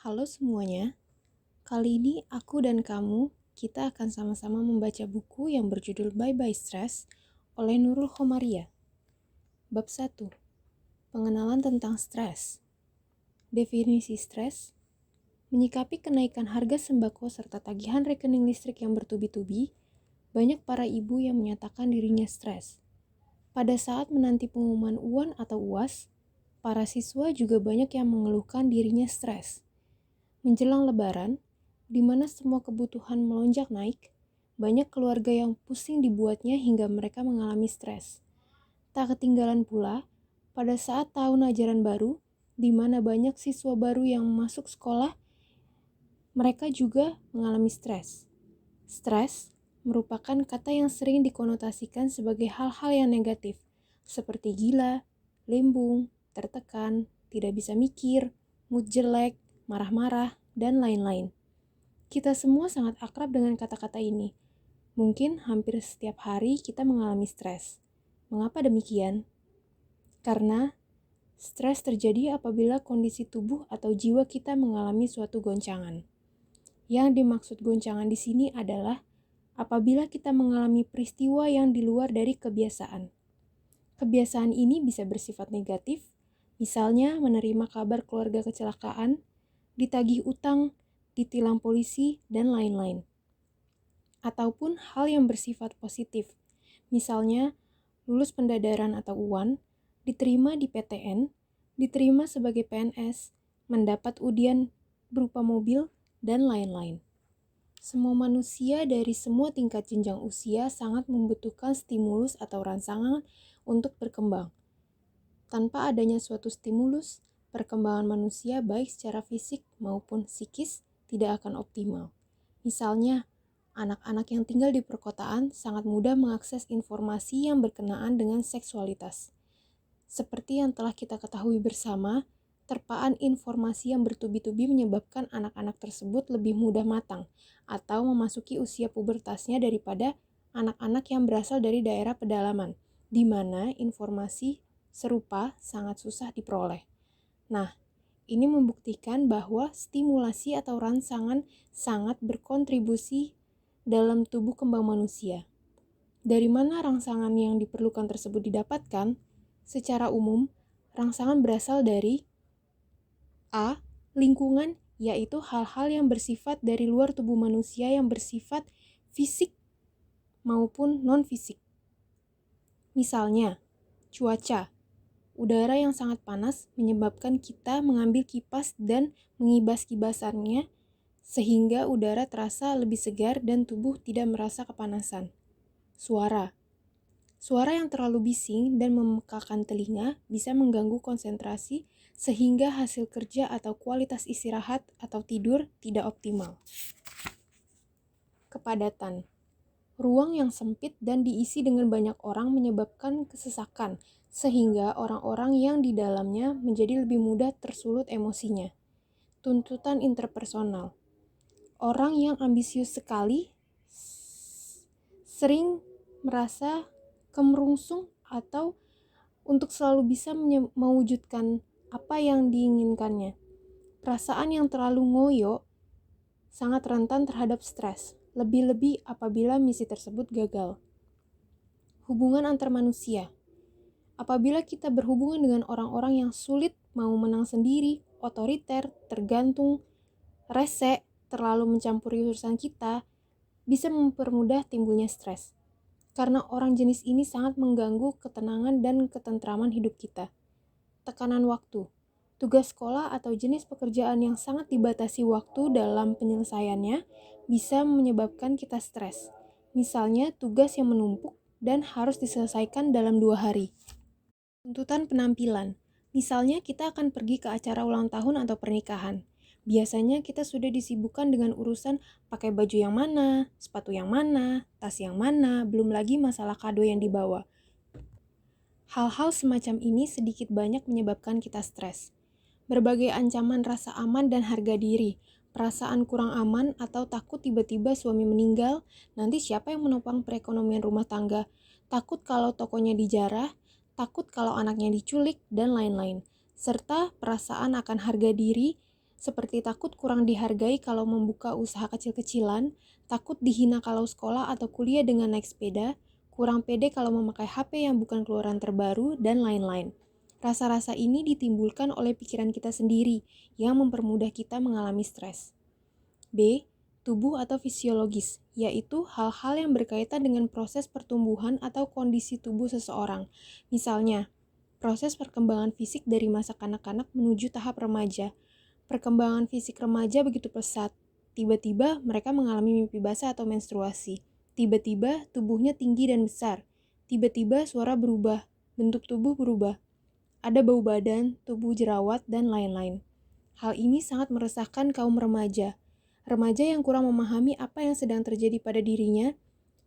Halo semuanya, kali ini aku dan kamu, kita akan sama-sama membaca buku yang berjudul Bye Bye Stress oleh Nurul Khomaria. Bab 1. Pengenalan tentang stres. Definisi stres: menyikapi kenaikan harga sembako serta tagihan rekening listrik yang bertubi-tubi, banyak para ibu yang menyatakan dirinya stres. Pada saat menanti pengumuman UAN atau UAS, para siswa juga banyak yang mengeluhkan dirinya stres. Menjelang Lebaran, di mana semua kebutuhan melonjak naik, banyak keluarga yang pusing dibuatnya hingga mereka mengalami stres. Tak ketinggalan pula, pada saat tahun ajaran baru, di mana banyak siswa baru yang masuk sekolah, mereka juga mengalami stres. Stres merupakan kata yang sering dikonotasikan sebagai hal-hal yang negatif, seperti gila, limbung, tertekan, tidak bisa mikir, mood jelek, marah-marah, dan lain-lain. Kita semua sangat akrab dengan kata-kata ini. Mungkin hampir setiap hari kita mengalami stres. Mengapa demikian? Karena stres terjadi apabila kondisi tubuh atau jiwa kita mengalami suatu goncangan. Yang dimaksud goncangan di sini adalah apabila kita mengalami peristiwa yang di luar dari kebiasaan. Kebiasaan ini bisa bersifat negatif, misalnya menerima kabar keluarga kecelakaan, ditagih utang, ditilang polisi, dan lain-lain. Ataupun hal yang bersifat positif, misalnya lulus pendadaran atau UAN, diterima di PTN, diterima sebagai PNS, mendapat undian berupa mobil, dan lain-lain. Semua manusia dari semua tingkat jenjang usia sangat membutuhkan stimulus atau rangsangan untuk berkembang. Tanpa adanya suatu stimulus, perkembangan manusia baik secara fisik maupun psikis tidak akan optimal. Misalnya, anak-anak yang tinggal di perkotaan sangat mudah mengakses informasi yang berkenaan dengan seksualitas. Seperti yang telah kita ketahui bersama, terpaan informasi yang bertubi-tubi menyebabkan anak-anak tersebut lebih mudah matang atau memasuki usia pubertasnya daripada anak-anak yang berasal dari daerah pedalaman, di mana informasi serupa sangat susah diperoleh. Nah, ini membuktikan bahwa stimulasi atau rangsangan sangat berkontribusi dalam tubuh kembang manusia. Dari mana rangsangan yang diperlukan tersebut didapatkan? Secara umum, rangsangan berasal dari A. Lingkungan, yaitu hal-hal yang bersifat dari luar tubuh manusia yang bersifat fisik maupun non-fisik. Misalnya, cuaca. Udara yang sangat panas menyebabkan kita mengambil kipas dan mengibas kibasannya sehingga udara terasa lebih segar dan tubuh tidak merasa kepanasan. Suara. Suara yang terlalu bising dan memekakan telinga bisa mengganggu konsentrasi sehingga hasil kerja atau kualitas istirahat atau tidur tidak optimal. Kepadatan. Ruang yang sempit dan diisi dengan banyak orang menyebabkan kesesakan, sehingga orang-orang yang di dalamnya menjadi lebih mudah tersulut emosinya. Tuntutan interpersonal. Orang yang ambisius sekali sering merasa kemerungsung atau untuk selalu bisa mewujudkan apa yang diinginkannya. Perasaan yang terlalu ngoyo sangat rentan terhadap stres, lebih-lebih apabila misi tersebut gagal. Hubungan antar manusia. Apabila kita berhubungan dengan orang-orang yang sulit, mau menang sendiri, otoriter, tergantung, rese, terlalu mencampuri urusan kita, bisa mempermudah timbulnya stres. Karena orang jenis ini sangat mengganggu ketenangan dan ketentraman hidup kita. Tekanan waktu. Tugas sekolah atau jenis pekerjaan yang sangat dibatasi waktu dalam penyelesaiannya bisa menyebabkan kita stres. Misalnya tugas yang menumpuk dan harus diselesaikan dalam 2 hari. Tuntutan penampilan. Misalnya kita akan pergi ke acara ulang tahun atau pernikahan. Biasanya kita sudah disibukkan dengan urusan pakai baju yang mana, sepatu yang mana, tas yang mana, belum lagi masalah kado yang dibawa. Hal-hal semacam ini sedikit banyak menyebabkan kita stres. Berbagai ancaman rasa aman dan harga diri, perasaan kurang aman atau takut tiba-tiba suami meninggal, nanti siapa yang menopang perekonomian rumah tangga, takut kalau tokonya dijarah, takut kalau anaknya diculik, dan lain-lain. Serta perasaan akan harga diri seperti takut kurang dihargai kalau membuka usaha kecil-kecilan, takut dihina kalau sekolah atau kuliah dengan naik sepeda, kurang pede kalau memakai HP yang bukan keluaran terbaru, dan lain-lain. Rasa-rasa ini ditimbulkan oleh pikiran kita sendiri yang mempermudah kita mengalami stres. B. Tubuh atau fisiologis, yaitu hal-hal yang berkaitan dengan proses pertumbuhan atau kondisi tubuh seseorang. Misalnya, proses perkembangan fisik dari masa kanak-kanak menuju tahap remaja. Perkembangan fisik remaja begitu pesat. Tiba-tiba mereka mengalami mimpi basah atau menstruasi. Tiba-tiba tubuhnya tinggi dan besar. Tiba-tiba suara berubah, bentuk tubuh berubah. Ada bau badan, tubuh jerawat, dan lain-lain. Hal ini sangat meresahkan kaum remaja. Remaja yang kurang memahami apa yang sedang terjadi pada dirinya,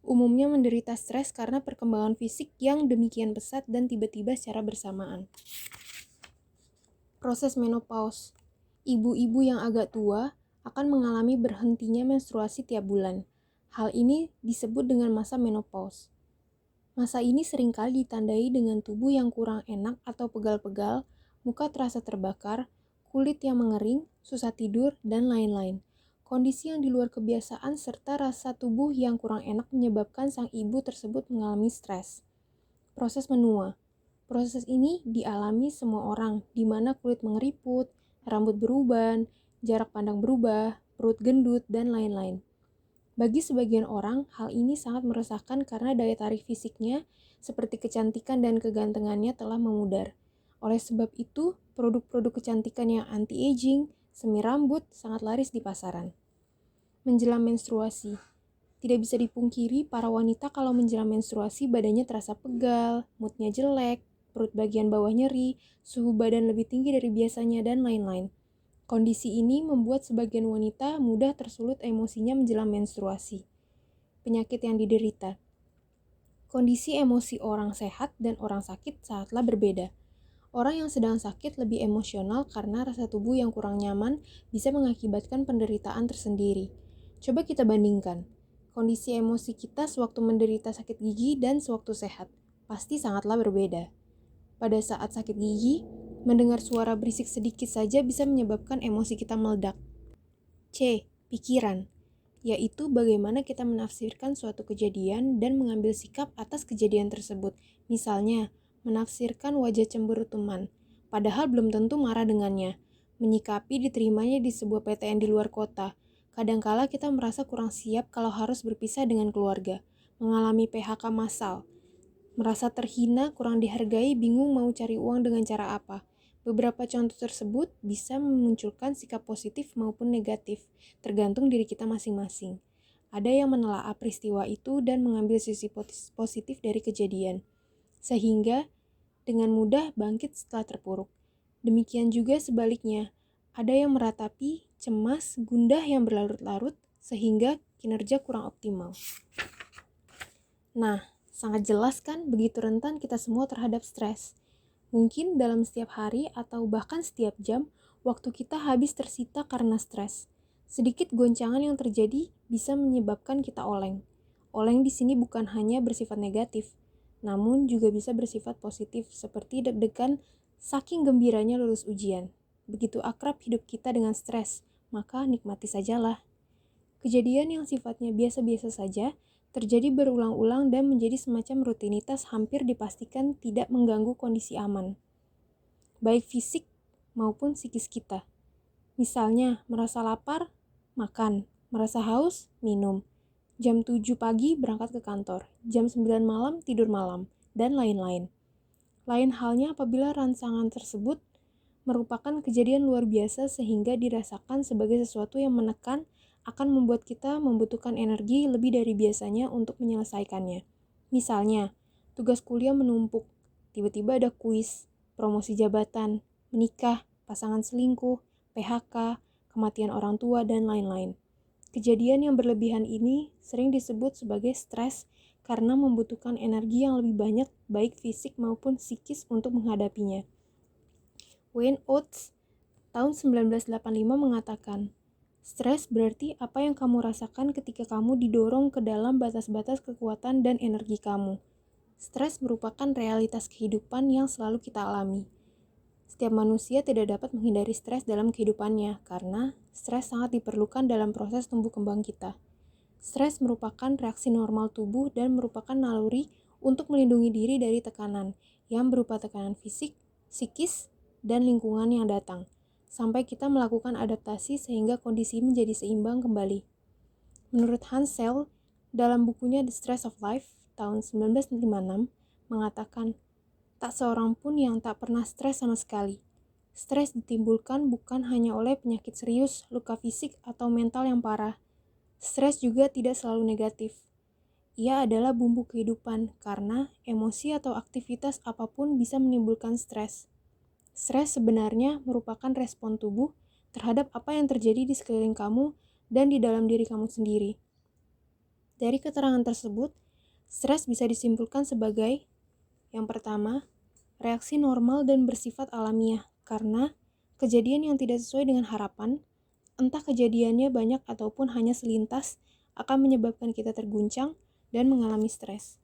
umumnya menderita stres karena perkembangan fisik yang demikian pesat dan tiba-tiba secara bersamaan. Proses menopause. Ibu-ibu yang agak tua akan mengalami berhentinya menstruasi tiap bulan. Hal ini disebut dengan masa menopause. Masa ini seringkali ditandai dengan tubuh yang kurang enak atau pegal-pegal, muka terasa terbakar, kulit yang mengering, susah tidur, dan lain-lain. Kondisi yang di luar kebiasaan serta rasa tubuh yang kurang enak menyebabkan sang ibu tersebut mengalami stres. Proses menua. Proses ini dialami semua orang, di mana kulit mengeriput, rambut beruban, jarak pandang berubah, perut gendut, dan lain-lain. Bagi sebagian orang, hal ini sangat meresahkan karena daya tarik fisiknya, seperti kecantikan dan kegantengannya telah memudar. Oleh sebab itu, produk-produk kecantikan yang anti-aging, semi rambut, sangat laris di pasaran. Menjelang menstruasi. Tidak bisa dipungkiri, para wanita kalau menjelang menstruasi badannya terasa pegal, moodnya jelek, perut bagian bawah nyeri, suhu badan lebih tinggi dari biasanya, dan lain-lain. Kondisi ini membuat sebagian wanita mudah tersulut emosinya menjelang menstruasi. Penyakit yang diderita. Kondisi emosi orang sehat dan orang sakit sangatlah berbeda. Orang yang sedang sakit lebih emosional karena rasa tubuh yang kurang nyaman bisa mengakibatkan penderitaan tersendiri. Coba kita bandingkan. Kondisi emosi kita sewaktu menderita sakit gigi dan sewaktu sehat pasti sangatlah berbeda. Pada saat sakit gigi, mendengar suara berisik sedikit saja bisa menyebabkan emosi kita meledak. C. Pikiran, yaitu bagaimana kita menafsirkan suatu kejadian dan mengambil sikap atas kejadian tersebut. Misalnya, menafsirkan wajah cemberut teman, padahal belum tentu marah dengannya. Menyikapi diterimanya di sebuah PTN di luar kota. Kadangkala kita merasa kurang siap kalau harus berpisah dengan keluarga, mengalami PHK massal, merasa terhina, kurang dihargai, bingung mau cari uang dengan cara apa. Beberapa contoh tersebut bisa memunculkan sikap positif maupun negatif, tergantung diri kita masing-masing. Ada yang menelaah peristiwa itu dan mengambil sisi positif dari kejadian, sehingga dengan mudah bangkit setelah terpuruk. Demikian juga sebaliknya, ada yang meratapi, cemas, gundah yang berlarut-larut, sehingga kinerja kurang optimal. Nah, sangat jelas kan begitu rentan kita semua terhadap stres. Mungkin dalam setiap hari atau bahkan setiap jam, waktu kita habis tersita karena stres. Sedikit goncangan yang terjadi bisa menyebabkan kita oleng. Oleng di sini bukan hanya bersifat negatif, namun juga bisa bersifat positif seperti deg-degan saking gembiranya lulus ujian. Begitu akrab hidup kita dengan stres, maka nikmati sajalah. Kejadian yang sifatnya biasa-biasa saja terjadi berulang-ulang dan menjadi semacam rutinitas hampir dipastikan tidak mengganggu kondisi aman, baik fisik maupun psikis kita. Misalnya, merasa lapar, makan, merasa haus, minum. Jam 7 pagi berangkat ke kantor, jam 9 malam tidur malam, dan lain-lain. Lain halnya apabila rangsangan tersebut merupakan kejadian luar biasa sehingga dirasakan sebagai sesuatu yang menekan, akan membuat kita membutuhkan energi lebih dari biasanya untuk menyelesaikannya. Misalnya, tugas kuliah menumpuk, tiba-tiba ada kuis, promosi jabatan, menikah, pasangan selingkuh, PHK, kematian orang tua, dan lain-lain. Kejadian yang berlebihan ini sering disebut sebagai stres karena membutuhkan energi yang lebih banyak baik fisik maupun psikis untuk menghadapinya. Wayne Oates tahun 1985 mengatakan, stres berarti apa yang kamu rasakan ketika kamu didorong ke dalam batas-batas kekuatan dan energi kamu. Stres merupakan realitas kehidupan yang selalu kita alami. Setiap manusia tidak dapat menghindari stres dalam kehidupannya, karena stres sangat diperlukan dalam proses tumbuh kembang kita. Stres merupakan reaksi normal tubuh dan merupakan naluri untuk melindungi diri dari tekanan, yang berupa tekanan fisik, psikis, dan lingkungan yang datang, sampai kita melakukan adaptasi sehingga kondisi menjadi seimbang kembali. Menurut Hans Selye, dalam bukunya The Stress of Life tahun 1956, mengatakan, tak seorang pun yang tak pernah stres sama sekali. Stres ditimbulkan bukan hanya oleh penyakit serius, luka fisik, atau mental yang parah. Stres juga tidak selalu negatif. Ia adalah bumbu kehidupan karena emosi atau aktivitas apapun bisa menimbulkan stres. Stres sebenarnya merupakan respon tubuh terhadap apa yang terjadi di sekeliling kamu dan di dalam diri kamu sendiri. Dari keterangan tersebut, stres bisa disimpulkan sebagai yang pertama, reaksi normal dan bersifat alamiah karena kejadian yang tidak sesuai dengan harapan, entah kejadiannya banyak ataupun hanya selintas, akan menyebabkan kita terguncang dan mengalami stres.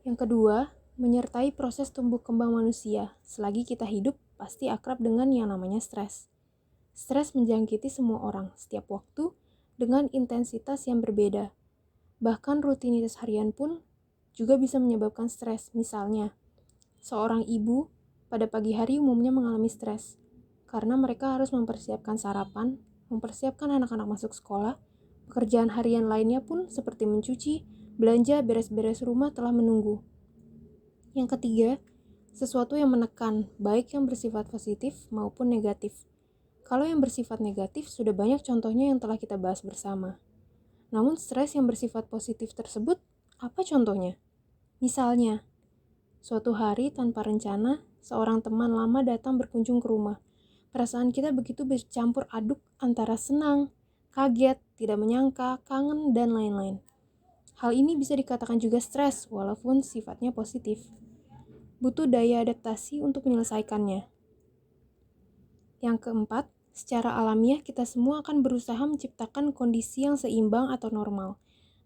Yang kedua, menyertai proses tumbuh kembang manusia. Selagi kita hidup, pasti akrab dengan yang namanya stres. Stres menjangkiti semua orang setiap waktu dengan intensitas yang berbeda. Bahkan rutinitas harian pun juga bisa menyebabkan stres. Misalnya, seorang ibu pada pagi hari umumnya mengalami stres karena mereka harus mempersiapkan sarapan, mempersiapkan anak-anak masuk sekolah, pekerjaan harian lainnya pun seperti mencuci, belanja, beres-beres rumah telah menunggu. Yang ketiga, sesuatu yang menekan, baik yang bersifat positif maupun negatif. Kalau yang bersifat negatif, sudah banyak contohnya yang telah kita bahas bersama. Namun stres yang bersifat positif tersebut, apa contohnya? Misalnya, suatu hari tanpa rencana, seorang teman lama datang berkunjung ke rumah. Perasaan kita begitu bercampur aduk antara senang, kaget, tidak menyangka, kangen, dan lain-lain. Hal ini bisa dikatakan juga stres, walaupun sifatnya positif. Butuh daya adaptasi untuk menyelesaikannya. Yang keempat, secara alamiah kita semua akan berusaha menciptakan kondisi yang seimbang atau normal.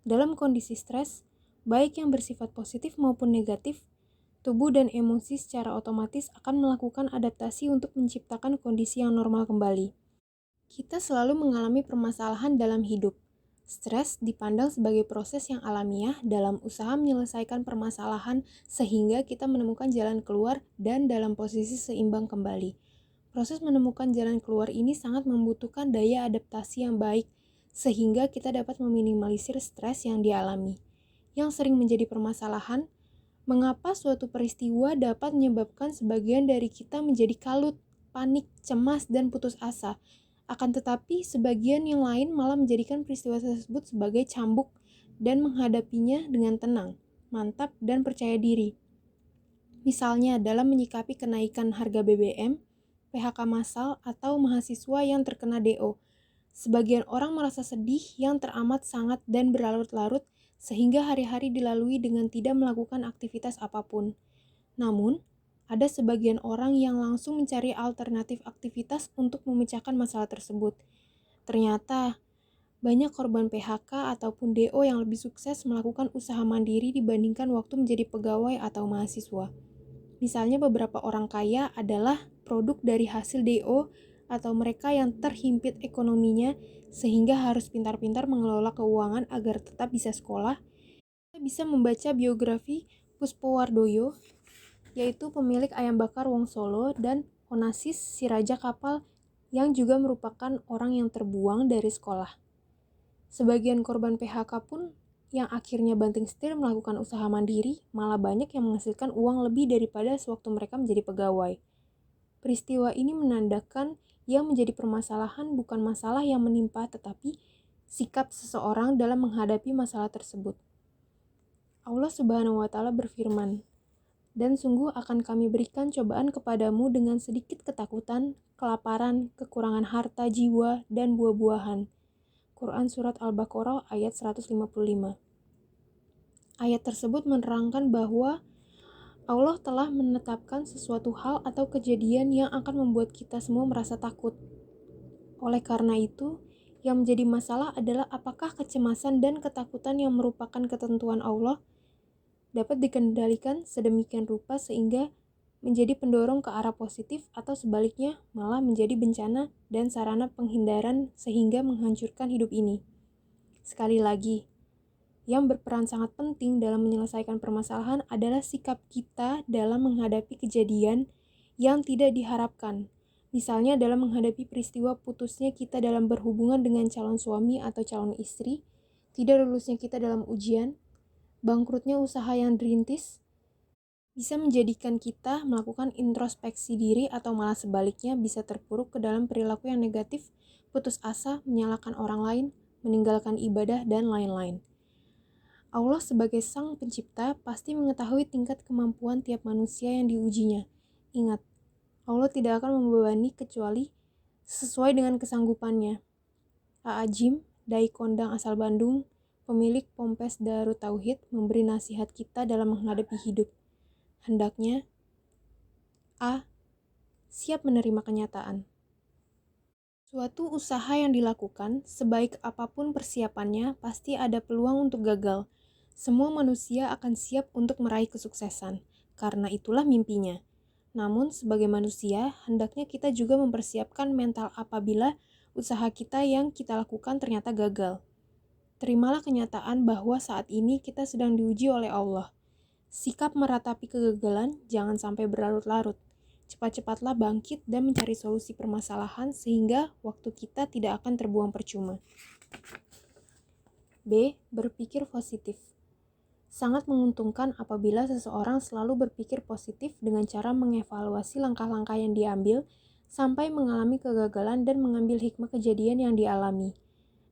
Dalam kondisi stres, baik yang bersifat positif maupun negatif, tubuh dan emosi secara otomatis akan melakukan adaptasi untuk menciptakan kondisi yang normal kembali. Kita selalu mengalami permasalahan dalam hidup. Stres dipandang sebagai proses yang alamiah dalam usaha menyelesaikan permasalahan sehingga kita menemukan jalan keluar dan dalam posisi seimbang kembali. Proses menemukan jalan keluar ini sangat membutuhkan daya adaptasi yang baik, sehingga kita dapat meminimalisir stres yang dialami. Yang sering menjadi permasalahan, mengapa suatu peristiwa dapat menyebabkan sebagian dari kita menjadi kalut, panik, cemas, dan putus asa. Akan tetapi, sebagian yang lain malah menjadikan peristiwa tersebut sebagai cambuk dan menghadapinya dengan tenang, mantap, dan percaya diri. Misalnya, dalam menyikapi kenaikan harga BBM, PHK massal, atau mahasiswa yang terkena DO. Sebagian orang merasa sedih yang teramat sangat dan berlarut-larut sehingga hari-hari dilalui dengan tidak melakukan aktivitas apapun. Namun, ada sebagian orang yang langsung mencari alternatif aktivitas untuk memecahkan masalah tersebut. Ternyata, banyak korban PHK ataupun DO yang lebih sukses melakukan usaha mandiri dibandingkan waktu menjadi pegawai atau mahasiswa. Misalnya beberapa orang kaya adalah produk dari hasil DO atau mereka yang terhimpit ekonominya sehingga harus pintar-pintar mengelola keuangan agar tetap bisa sekolah. Kita bisa membaca biografi Puspowardoyo, yaitu pemilik ayam bakar Wong Solo, dan Onassis, si raja kapal yang juga merupakan orang yang terbuang dari sekolah. Sebagian korban PHK pun yang akhirnya banting setir melakukan usaha mandiri, malah banyak yang menghasilkan uang lebih daripada sewaktu mereka menjadi pegawai. Peristiwa ini menandakan yang menjadi permasalahan bukan masalah yang menimpa, tetapi sikap seseorang dalam menghadapi masalah tersebut. Allah Subhanahu wa Ta'ala berfirman, "Dan sungguh akan kami berikan cobaan kepadamu dengan sedikit ketakutan, kelaparan, kekurangan harta, jiwa, dan buah-buahan." Quran Surat Al-Baqarah ayat 155. Ayat tersebut menerangkan bahwa Allah telah menetapkan sesuatu hal atau kejadian yang akan membuat kita semua merasa takut. Oleh karena itu, yang menjadi masalah adalah apakah kecemasan dan ketakutan yang merupakan ketentuan Allah dapat dikendalikan sedemikian rupa sehingga menjadi pendorong ke arah positif atau sebaliknya malah menjadi bencana dan sarana penghindaran sehingga menghancurkan hidup ini. Sekali lagi, yang berperan sangat penting dalam menyelesaikan permasalahan adalah sikap kita dalam menghadapi kejadian yang tidak diharapkan. Misalnya dalam menghadapi peristiwa putusnya kita dalam berhubungan dengan calon suami atau calon istri, tidak lulusnya kita dalam ujian, bangkrutnya usaha yang dirintis, bisa menjadikan kita melakukan introspeksi diri atau malah sebaliknya bisa terpuruk ke dalam perilaku yang negatif, putus asa, menyalahkan orang lain, meninggalkan ibadah, dan lain-lain. Allah sebagai sang pencipta pasti mengetahui tingkat kemampuan tiap manusia yang diujinya. Ingat, Allah tidak akan membebani kecuali sesuai dengan kesanggupannya. A'ajim, dai kondang asal Bandung, pemilik Pompes Darut Tauhid, memberi nasihat kita dalam menghadapi hidup. Hendaknya A. Siap menerima kenyataan. Suatu usaha yang dilakukan, sebaik apapun persiapannya, pasti ada peluang untuk gagal. Semua manusia akan siap untuk meraih kesuksesan, karena itulah mimpinya. Namun, sebagai manusia, hendaknya kita juga mempersiapkan mental apabila usaha kita yang kita lakukan ternyata gagal. Terimalah kenyataan bahwa saat ini kita sedang diuji oleh Allah. Sikap meratapi kegagalan jangan sampai berlarut-larut. Cepat-cepatlah bangkit dan mencari solusi permasalahan sehingga waktu kita tidak akan terbuang percuma. B. Berpikir positif. Sangat menguntungkan apabila seseorang selalu berpikir positif dengan cara mengevaluasi langkah-langkah yang diambil sampai mengalami kegagalan dan mengambil hikmah kejadian yang dialami.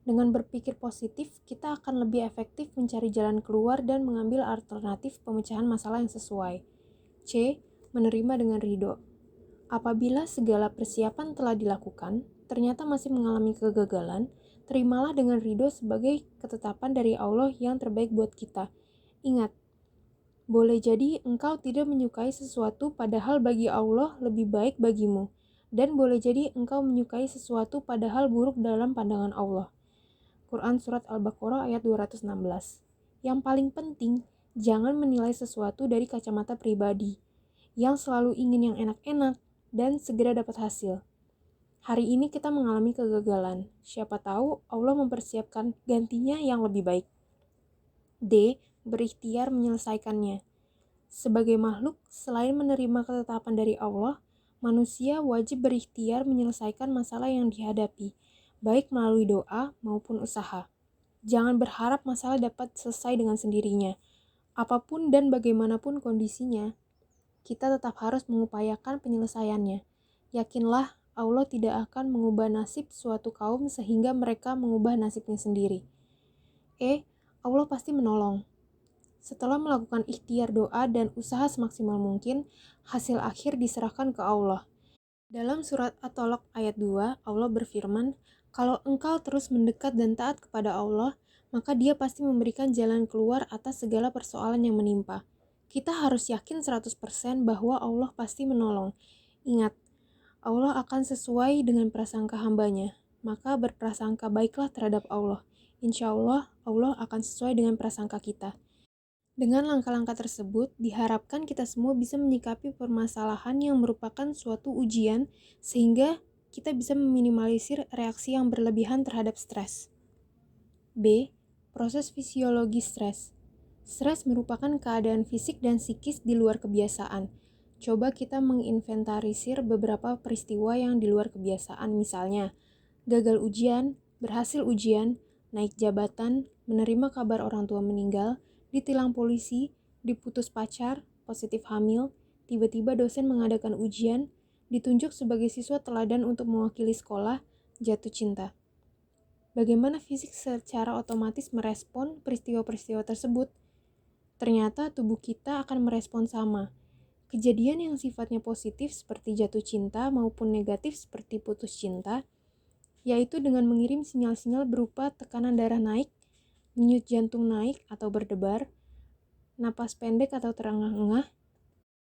Dengan berpikir positif, kita akan lebih efektif mencari jalan keluar dan mengambil alternatif pemecahan masalah yang sesuai. C. Menerima dengan ridho. Apabila segala persiapan telah dilakukan, ternyata masih mengalami kegagalan, terimalah dengan ridho sebagai ketetapan dari Allah yang terbaik buat kita. Ingat, boleh jadi engkau tidak menyukai sesuatu padahal bagi Allah lebih baik bagimu, dan boleh jadi engkau menyukai sesuatu padahal buruk dalam pandangan Allah. Quran Surat Al-Baqarah ayat 216. Yang paling penting, jangan menilai sesuatu dari kacamata pribadi, yang selalu ingin yang enak-enak dan segera dapat hasil. Hari ini kita mengalami kegagalan, siapa tahu Allah mempersiapkan gantinya yang lebih baik. D. Berikhtiar menyelesaikannya. Sebagai makhluk, selain menerima ketetapan dari Allah, manusia wajib berikhtiar menyelesaikan masalah yang dihadapi, baik melalui doa maupun usaha. Jangan berharap masalah dapat selesai dengan sendirinya. Apapun dan bagaimanapun kondisinya, kita tetap harus mengupayakan penyelesaiannya. Yakinlah, Allah tidak akan mengubah nasib suatu kaum sehingga mereka mengubah nasibnya sendiri. E. Allah pasti menolong. Setelah melakukan ikhtiar doa dan usaha semaksimal mungkin, hasil akhir diserahkan ke Allah. Dalam surat At-Tolak ayat 2, Allah berfirman, kalau engkau terus mendekat dan taat kepada Allah, maka Dia pasti memberikan jalan keluar atas segala persoalan yang menimpa. Kita harus yakin 100% bahwa Allah pasti menolong. Ingat, Allah akan sesuai dengan prasangka hambanya, maka berprasangka baiklah terhadap Allah. Insya Allah, Allah akan sesuai dengan prasangka kita. Dengan langkah-langkah tersebut, diharapkan kita semua bisa menyikapi permasalahan yang merupakan suatu ujian sehingga kita bisa meminimalisir reaksi yang berlebihan terhadap stres. B. Proses fisiologi stres. Stres merupakan keadaan fisik dan psikis di luar kebiasaan. Coba kita menginventarisir beberapa peristiwa yang di luar kebiasaan, misalnya gagal ujian, berhasil ujian, naik jabatan, menerima kabar orang tua meninggal, ditilang polisi, diputus pacar, positif hamil, tiba-tiba dosen mengadakan ujian, ditunjuk sebagai siswa teladan untuk mewakili sekolah, jatuh cinta. Bagaimana fisik secara otomatis merespon peristiwa-peristiwa tersebut? Ternyata tubuh kita akan merespon sama. Kejadian yang sifatnya positif seperti jatuh cinta maupun negatif seperti putus cinta, yaitu dengan mengirim sinyal-sinyal berupa tekanan darah naik, denyut jantung naik atau berdebar, napas pendek atau terengah-engah,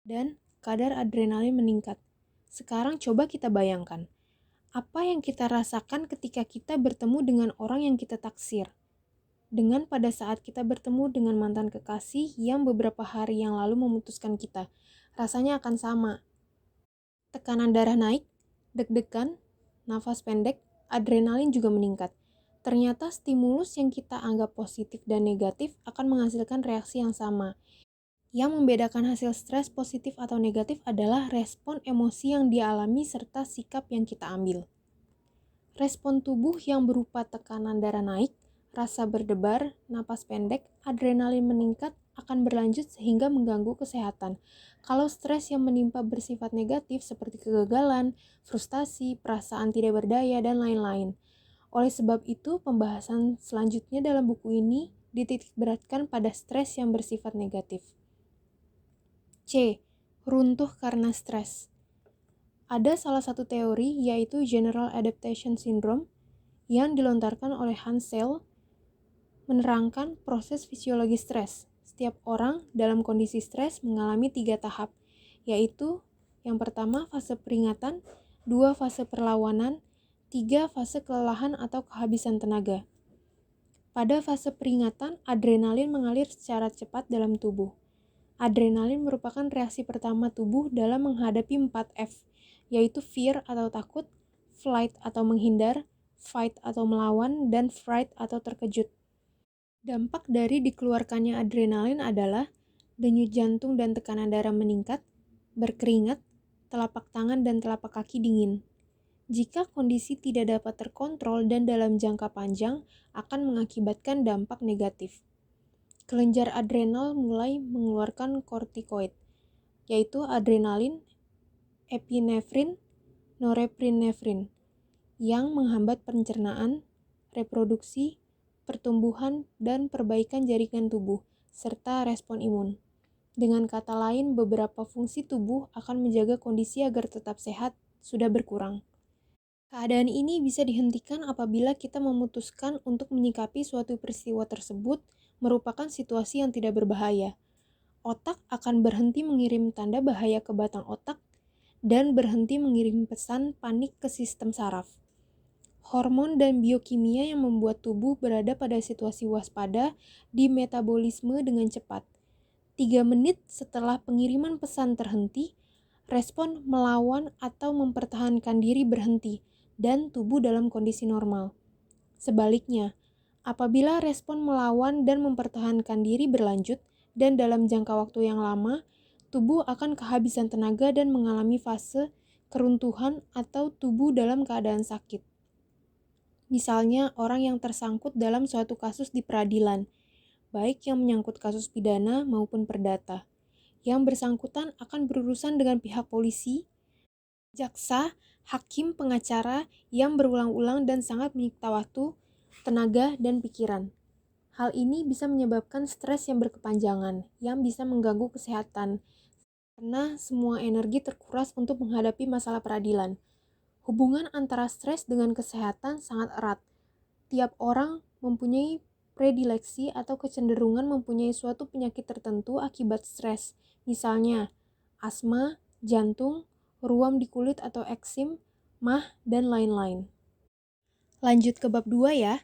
dan kadar adrenalin meningkat. Sekarang coba kita bayangkan, apa yang kita rasakan ketika kita bertemu dengan orang yang kita taksir? dengan pada saat kita bertemu dengan mantan kekasih yang beberapa hari yang lalu memutuskan kita. Rasanya akan sama. Tekanan darah naik, deg-degan, nafas pendek, adrenalin juga meningkat. Ternyata stimulus yang kita anggap positif dan negatif akan menghasilkan reaksi yang sama. Yang membedakan hasil stres positif atau negatif adalah respon emosi yang dialami serta sikap yang kita ambil. Respon tubuh yang berupa tekanan darah naik, rasa berdebar, napas pendek, adrenalin meningkat akan berlanjut sehingga mengganggu kesehatan. Kalau stres yang menimpa bersifat negatif seperti kegagalan, frustasi, perasaan tidak berdaya, dan lain-lain. Oleh sebab itu, pembahasan selanjutnya dalam buku ini dititikberatkan pada stres yang bersifat negatif. C. Runtuh karena stres. Ada salah satu teori yaitu General Adaptation Syndrome yang dilontarkan oleh Hans Selye menerangkan proses fisiologi stres. Setiap orang dalam kondisi stres mengalami 3 tahap, yaitu yang pertama fase peringatan, 2 fase perlawanan, 3 fase kelelahan atau kehabisan tenaga. Pada fase peringatan, adrenalin mengalir secara cepat dalam tubuh. Adrenalin merupakan reaksi pertama tubuh dalam menghadapi 4F, yaitu fear atau takut, flight atau menghindar, fight atau melawan, dan fright atau terkejut. Dampak dari dikeluarkannya adrenalin adalah denyut jantung dan tekanan darah meningkat, berkeringat, telapak tangan dan telapak kaki dingin. Jika kondisi tidak dapat terkontrol dan dalam jangka panjang, akan mengakibatkan dampak negatif. Kelenjar adrenal mulai mengeluarkan kortikoid, yaitu adrenalin, epinefrin, norepinefrin, yang menghambat pencernaan, reproduksi, pertumbuhan, dan perbaikan jaringan tubuh, serta respon imun. Dengan kata lain, beberapa fungsi tubuh akan menjaga kondisi agar tetap sehat sudah berkurang. Keadaan ini bisa dihentikan apabila kita memutuskan untuk menyikapi suatu peristiwa tersebut merupakan situasi yang tidak berbahaya. Otak akan berhenti mengirim tanda bahaya ke batang otak dan berhenti mengirim pesan panik ke sistem saraf. Hormon dan biokimia yang membuat tubuh berada pada situasi waspada dimetabolisme dengan cepat. 3 menit setelah pengiriman pesan terhenti, respon melawan atau mempertahankan diri berhenti dan tubuh dalam kondisi normal. Sebaliknya, apabila respon melawan dan mempertahankan diri berlanjut dan dalam jangka waktu yang lama, tubuh akan kehabisan tenaga dan mengalami fase keruntuhan atau tubuh dalam keadaan sakit. Misalnya, orang yang tersangkut dalam suatu kasus di peradilan, baik yang menyangkut kasus pidana maupun perdata. Yang bersangkutan akan berurusan dengan pihak polisi, jaksa, hakim, pengacara yang berulang-ulang dan sangat menyita waktu, tenaga, dan pikiran. Hal ini bisa menyebabkan stres yang berkepanjangan, yang bisa mengganggu kesehatan, karena semua energi terkuras untuk menghadapi masalah peradilan. Hubungan antara stres dengan kesehatan sangat erat. Tiap orang mempunyai predileksi atau kecenderungan mempunyai suatu penyakit tertentu akibat stres, misalnya asma, jantung, ruam di kulit atau eksim, MAH, dan lain-lain. Lanjut ke bab 2 ya.